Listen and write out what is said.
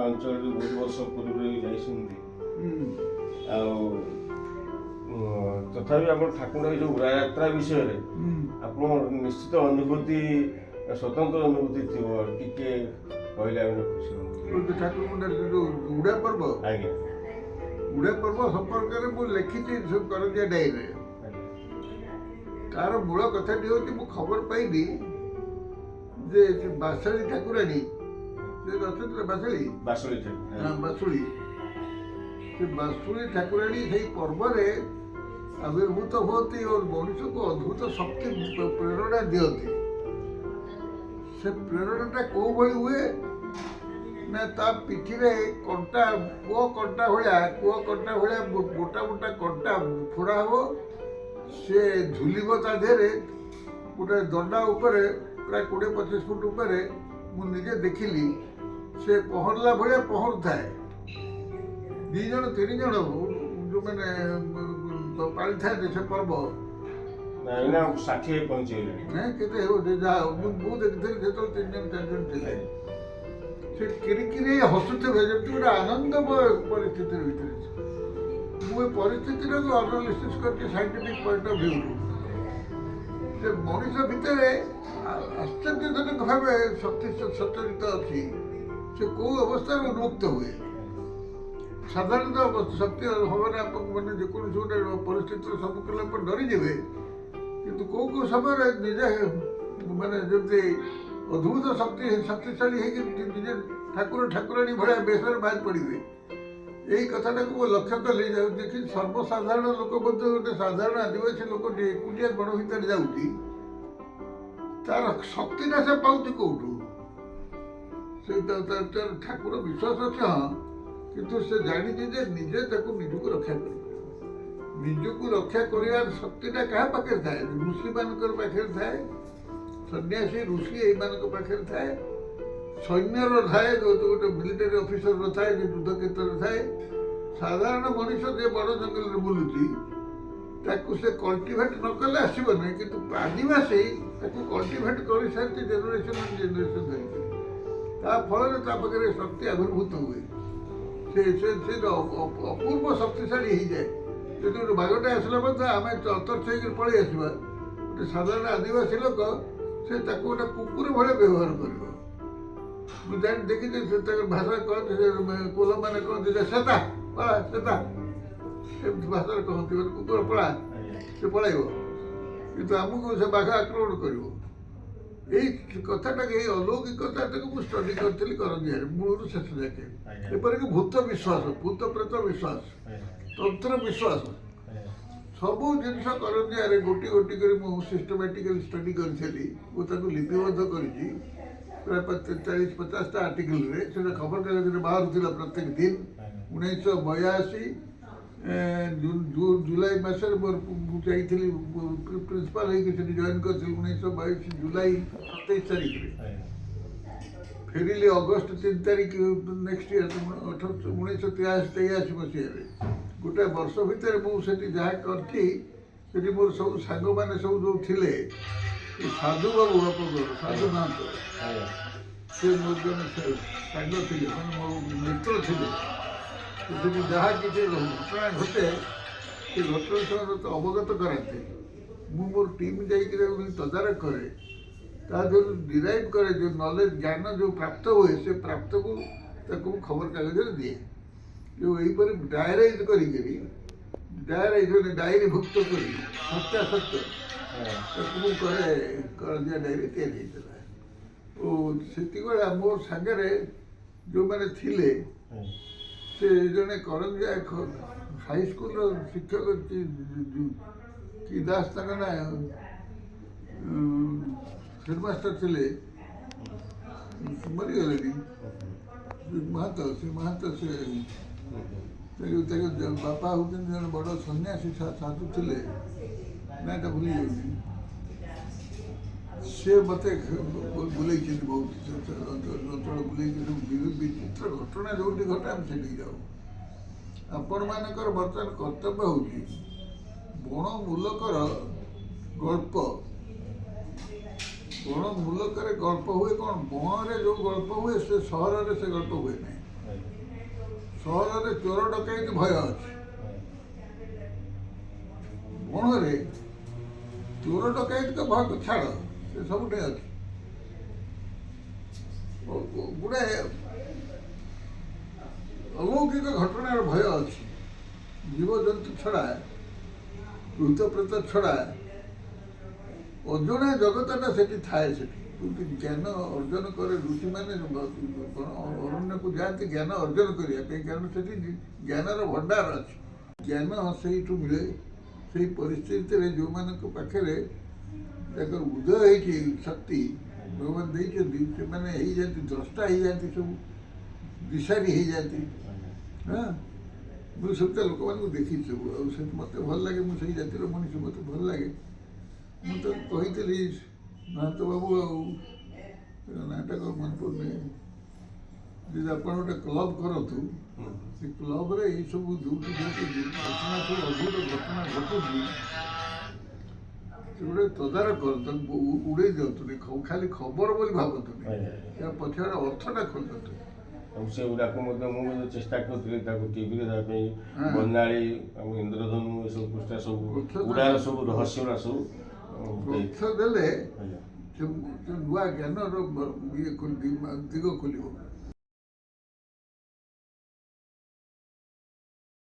ଅଞ୍ଚଳରେ ବହୁତ ବର୍ଷ ପୂର୍ବରୁ ଯାଇଛନ୍ତି ଆଉ ତଥାପି ଆପଣ ଠାକୁର ଏଇ ଯେଉଁ ଉଡ଼ାଯାତ୍ରା ବିଷୟରେ ଆପଣ ନିଶ୍ଚିତ ଅନୁଭୂତି ସ୍ୱତନ୍ତ୍ର ଅନୁଭୂତି ଥିବ ଟିକେ କହିଲେ ଆମେ ଖୁସି ହୁଅନ୍ତୁ। ଠାକୁର ଯେଉଁ ଉଡ଼ା ପର୍ବ ଆଜ୍ଞା ଉଡ଼ା ପର୍ବ ସମ୍ପର୍କରେ ମୁଁ ଲେଖିଛି ସବୁ କରଞ୍ଜିଆ ଡାଏରୀରେ। ତାର ମୂଳ କଥାଟି ହେଉଛି ମୁଁ ଖବର ପାଇଲି ଯେ ବାସଳୀ ଠାକୁରାଣୀ ସେ ଅଛନ୍ତି ବାସଳୀ ବାସୁଳି ବାସୁଳି ସେ ବାସୁଳି ଠାକୁରାଣୀ ସେଇ ପର୍ବରେ ଆବିର୍ଭୂତ ହୁଅନ୍ତି ଓ ମଣିଷକୁ ଅଦ୍ଭୁତ ଶକ୍ତି ପ୍ରେରଣା ଦିଅନ୍ତି। ସେ ପ୍ରେରଣାଟା କୋଉଭଳି ହୁଏ ନା ତା ପିଠିରେ କଣ୍ଟା କୂଅ କଣ୍ଟା ଭଳିଆ ମୋଟା ମୋଟା କଣ୍ଟା ଫୋଡ଼ା ହେବ। ସେ ଝୁଲିବ ତା ଦେହରେ ଗୋଟେ ଦଣ୍ଡା ଉପରେ ପ୍ରାୟ 20-25 ଫୁଟ ଉପରେ ମୁଁ ନିଜେ ଦେଖିଲି ସେ ପହଁରିଲା ଭଳିଆ ପହଁରୁଥାଏ। 2 ଜଣ 3 ଜଣ ଯେଉଁମାନେ ପାଳିଥାନ୍ତି ସେ ପର୍ବ 60 ପହଞ୍ଚିଗଲେଣି କେତେ ହେଉଛି ଯାହା ମୁଁ ଦେଖିଥିଲି ସେତେବେଳେ 3 ଜଣ 4 ଜଣ ଥିଲେ। ସେ କିରିକିରି ହସୁଥିବେ ଯେମିତି ଗୋଟେ ଆନନ୍ଦମୟ ପରିସ୍ଥିତିର ଭିତରେ। ମୁଁ ଏ ପରିସ୍ଥିତିଟାକୁ ଆନାଲିସିସ୍ କରିଛି ସାଇଣ୍ଟିଫିକ୍ ପଏଣ୍ଟ ଅଫ୍ ଭ୍ୟୁରୁ। ସେ ମଣିଷ ଭିତରେ ଆଶ୍ଚର୍ଯ୍ୟଜନକ ଭାବେ ଶକ୍ତି ସଞ୍ଚରିତ ଅଛି। ସେ କେଉଁ ଅବସ୍ଥାରେ ଉନ୍ମୁକ୍ତ ହୁଏ। ସାଧାରଣତଃ ଶକ୍ତି ଭାବରେ ଆପଣମାନେ ଯେକୌଣସି ଗୋଟେ ପରିସ୍ଥିତିର ସମ୍ମୁଖୀନ ଆପଣ ଡରିଯିବେ, କିନ୍ତୁ କେଉଁ ସମୟରେ ନିଜେ ମାନେ ଯେମିତି ଅଦ୍ଭୁତ ଶକ୍ତିଶାଳୀ ହେଇକି ନିଜେ ଠାକୁରାଣୀ ଭଳିଆ ବେଶରେ ବାହାରି ପଡ଼ିବେ। ଏଇ କଥାଟାକୁ ମୁଁ ଲକ୍ଷ୍ୟ କଲି ଦେଖି ସର୍ବସାଧାରଣ ଲୋକ ମଧ୍ୟ ଗୋଟେ ସାଧାରଣ ଆଦିବାସୀ ଲୋକଟି ଏକୁଟିଆ ବଣ ଭିତରେ ଯାଉଛି, ତାର ଶକ୍ତିଟା ସେ ପାଉଛି କୋଉଠୁ? ସେ ଠାକୁର ବିଶ୍ୱାସ ଅଛି ହଁ, କିନ୍ତୁ ସେ ଜାଣିଛି ଯେ ନିଜେ ତାକୁ ନିଜକୁ ରକ୍ଷା କରିପାରିବ। ନିଜକୁ ରକ୍ଷା କରିବାର ଶକ୍ତିଟା କାହା ପାଖରେ ଥାଏ? ଋଷିମାନଙ୍କର ପାଖରେ ଥାଏ। ସନ୍ନ୍ୟାସୀ ଋଷି ଏଇମାନଙ୍କ ପାଖରେ ଥାଏ। ସୈନ୍ୟର ଥାଏ, ଗୋଟେ ମିଲିଟାରୀ ଅଫିସରର ଥାଏ, ଯେ ଯୁଦ୍ଧ କ୍ଷେତ୍ରରେ ଥାଏ। ସାଧାରଣ ମଣିଷ ଯେ ବଡ଼ ଜଙ୍ଗଲରେ ବୁଲୁଛି ତାକୁ ସେ କଲ୍ଟିଭେଟ୍ ନ କଲେ ଆସିବ ନାହିଁ, କିନ୍ତୁ ଆଦିବାସୀ ତାକୁ କଲ୍ଟିଭେଟ୍ କରିସାରିଛି ଜେନେରେସନ୍ ଧରିକି। ତା ଫଳରେ ତା ପାଖରେ ଶକ୍ତି ଆବିର୍ଭୂତ ହୁଏ। ସେ ଅପୂର୍ବ ଶକ୍ତିଶାଳୀ ହେଇଯାଏ। ଯଦି ଗୋଟେ ବାଘଟେ ଆସିଲା ମଧ୍ୟ ଆମେ ତରତର ହେଇକି ପଳେଇ ଆସିବା, ଗୋଟେ ସାଧାରଣ ଆଦିବାସୀ ଲୋକ ସେ ତାକୁ ଗୋଟେ କୁକୁର ଭଳିଆ ବ୍ୟବହାର କରିବ। ମୁଁ ଦେଖିଛି ସେ ତାଙ୍କ ଭାଷା କହନ୍ତି, କୋଲମାନେ କହନ୍ତି ଯେ ସେତା ପଳା ସେତା, ଏମିତି ଭାଷାରେ କହନ୍ତି କୁକୁର ପଳା, ସେ ପଳାଇବ। କିନ୍ତୁ ଆମକୁ ସେ ବାଘ ଆକ୍ରମଣ କରିବ। ଏଇ କଥାଟାକୁ ଏଇ ଅଲୌକିକତାଟାକୁ ମୁଁ ଷ୍ଟଡି କରିଥିଲି କରଞ୍ଜିଆରେ ମୂଳରୁ ଶେଷ ଯାକେ। ଏପରିକି ଭୂତ ବିଶ୍ୱାସ, ଭୂତ ପ୍ରେତ ବିଶ୍ୱାସ, ତନ୍ତ୍ର ବିଶ୍ୱାସ, ସବୁ ଜିନିଷ କରଞ୍ଜିଆରେ ଗୋଟି ଗୋଟି କରି ମୁଁ ସିଷ୍ଟମାଟିକାଲି ଷ୍ଟଡି କରିଥିଲି। ମୁଁ ତାକୁ ଲିପିବଦ୍ଧ କରିଛି ପ୍ରାୟ 40-50ଟା ଆର୍ଟିକଲରେ। ସେଟା ଖବରକାଗଜରେ ବାହାରୁଥିଲା ପ୍ରତ୍ୟେକ ଦିନ। 1982 ଜୁଲାଇ ମାସରେ ମୁଁ ଯାଇଥିଲି ପ୍ରିନ୍ସିପାଲ ହେଇକି ସେଠି ଜଏନ୍ କରିଥିଲି। 1922 ଜୁଲାଇ 27 ତାରିଖରେ ଫେରିଲି ଅଗଷ୍ଟ 3 ତାରିଖ ନେକ୍ସଟ ଇୟର 1983 ମସିହାରେ। ଗୋଟେ ବର୍ଷ ଭିତରେ ମୁଁ ସେଠି ଯାହା କରିଛି, ସେଠି ମୋର ସବୁ ସାଙ୍ଗମାନେ ସବୁ ଯେଉଁ ଥିଲେ, ସାଧୁ ବାବୁ ବାପଙ୍କର ସାଧୁ ମହାନ୍ତ, ସେ ମୋର ଜଣେ ସାଙ୍ଗ ଥିଲେ, ମାନେ ମୋ ମିତ୍ର ଥିଲେ। ସେଠି ଯାହା କିଛି ଘଟଣା ଘଟେ ସେ ଘଟଣା ସେମାନେ ଅବଗତ କରାନ୍ତି। ମୁଁ ମୋର ଟିମ୍ ଯାଇକି ତଦାରଖ କରେ, ତା ଦେହରୁ ଡିରାଇଭ୍ କରେ ଯେଉଁ ନଲେଜ ଜ୍ଞାନ ଯେଉଁ ପ୍ରାପ୍ତ ହୁଏ, ସେ ପ୍ରାପ୍ତକୁ ତାକୁ ମୁଁ ଖବରକାଗଜରେ ଦିଏ। ଯେଉଁ ଏହିପରି ଡାଏରାଇଜ୍ କରିକିରି ଡାଏରୀଭୁକ୍ତ କରି ସତ୍ୟାସତ୍ୟ ତାକୁ ମୁଁ କରେ। କରଞ୍ଜିଆ ଡାଏରୀ ତିଆରି ହେଇଥିଲା। ଓ ସେତିକିବେଳେ ମୋ ସାଙ୍ଗରେ ଯେଉଁମାନେ ଥିଲେ, ସେ ଜଣେ କରଞ୍ଜିଆ ହାଇସ୍କୁଲର ଶିକ୍ଷକ କି ଦାସ ତାଙ୍କ ନାଁ, ହେଡ଼ମାଷ୍ଟର ଥିଲେ, ମରିଗଲେଣି, ମହାନ୍ତ। ସେ ମହାନ୍ତ ସେ ତାଙ୍କ ବାପା ହେଉଛନ୍ତି ଜଣେ ବଡ଼ ସନ୍ନ୍ୟାସୀ ସାଧୁ ଥିଲେ, ନାଁଟା ଭୁଲିଯାଉଛି। ସେ ମୋତେ ବୁଲେଇଛନ୍ତି ବହୁତ ଅଞ୍ଚଳ ବୁଲେଇକି, ସବୁ ବିଚିତ୍ର ଘଟଣା ଯେଉଁଠି ଘଟେ ଆମେ ସେଠିକି ଯାଉ। ଆପଣମାନଙ୍କର ବର୍ତ୍ତମାନ କର୍ତ୍ତବ୍ୟ ହେଉଛି ବଣ ମୂଲକର ଗଳ୍ପ। ବଣ ମୂଲକରେ ଗଳ୍ପ ହୁଏ କ'ଣ? ବଣରେ ଯେଉଁ ଗଳ୍ପ ହୁଏ ସେ ସହରରେ ସେ ଗଳ୍ପ ହୁଏ ନାହିଁ। ସହରରେ ଚୋର ଡକାୟତି ଭୟ ଅଛି, ବଣରେ ଚୋର ଡକାୟତିଙ୍କ ଭୟ ଛାଡ଼, ସେ ସବୁଠି ଅଛି। ଗୁଡ଼ାଏ ଅଲୌକିକ ଘଟଣାର ଭୟ ଅଛି। ଜୀବଜନ୍ତୁ ଛଡ଼ା, ଭୂତ ପ୍ରେତ ଛଡ଼ା ଅଜଣା ଜଗତଟା ସେଠି ଥାଏ। ସେଠି ଯୋଉଠି ଜ୍ଞାନ ଅର୍ଜନ କରେ ଋଷିମାନେ କ'ଣ ଅରଣ୍ୟକୁ ଯାଆନ୍ତି ଜ୍ଞାନ ଅର୍ଜନ କରିବା ପାଇଁ, କାରଣ ସେଠି ଜ୍ଞାନର ଭଣ୍ଡାର ଅଛି। ଜ୍ଞାନ ସେଇଠୁ ମିଳେ। ସେଇ ପରିସ୍ଥିତିରେ ଯେଉଁମାନଙ୍କ ପାଖରେ ତାଙ୍କର ଉଦୟ ହେଇଛି ଶକ୍ତି ଭଗବାନ ଦେଇଛନ୍ତି, ସେମାନେ ହେଇଯାନ୍ତି ଦ୍ରଷ୍ଟା, ହେଇଯାନ୍ତି ସବୁ ଦିଶାରୀ ହେଇଯାନ୍ତି। ହଁ, ମୁଁ ସେମିତି ଲୋକମାନଙ୍କୁ ଦେଖିଛି ସବୁ, ଆଉ ସେ ମୋତେ ଭଲ ଲାଗେ। ମୁଁ ସେଇ ଜାତିର ମଣିଷ, ମୋତେ ଭଲ ଲାଗେ। ମୁଁ ତ କହିଥିଲି ମହାନ୍ତ ବାବୁ, ଆଉ ନାଁଟା କ'ଣ ମନେ ପଡ଼ୁନି, ଯଦି ଆପଣ ଗୋଟେ କ୍ଲବ୍ କରନ୍ତୁ, ସେ କ୍ଲବ୍ରେ ଏଇସବୁ ଯୋଉଠି ଯୋଉଠି ଘଟଣା ସବୁ ଅଦ୍ଭୁତ ଘଟଣା ଘଟୁଛି, ସେ ଗୋଟେ ତଦାରଖ କରନ୍ତୁ, ଉଡ଼େଇ ଦିଅନ୍ତୁନି, ଖାଲି ଖବର ବୋଲି ଭାବନ୍ତୁନି, ଏହା ପଛଆଡ଼େ ଅର୍ଥଟା ଖୋଜନ୍ତୁ। ସେଗୁଡ଼ାକୁ ମଧ୍ୟ ମୁଁ ମଧ୍ୟ ଚେଷ୍ଟା କରୁଥିଲି ତାକୁ ଟିଭିରେ ଦେବା ପାଇଁ। ବନାଳୀ, ଆମ ଇନ୍ଦ୍ରଧନୁ, ଏସବୁ ପୃଷ୍ଠା ସବୁ ଉଡ଼ାର ସବୁ ରହସ୍ୟଗୁଡ଼ା ସବୁ ତଥ୍ୟ ଦେଲେ ସେ ନୂଆ ଜ୍ଞାନର ଦିଗ ଖୋଲିବ।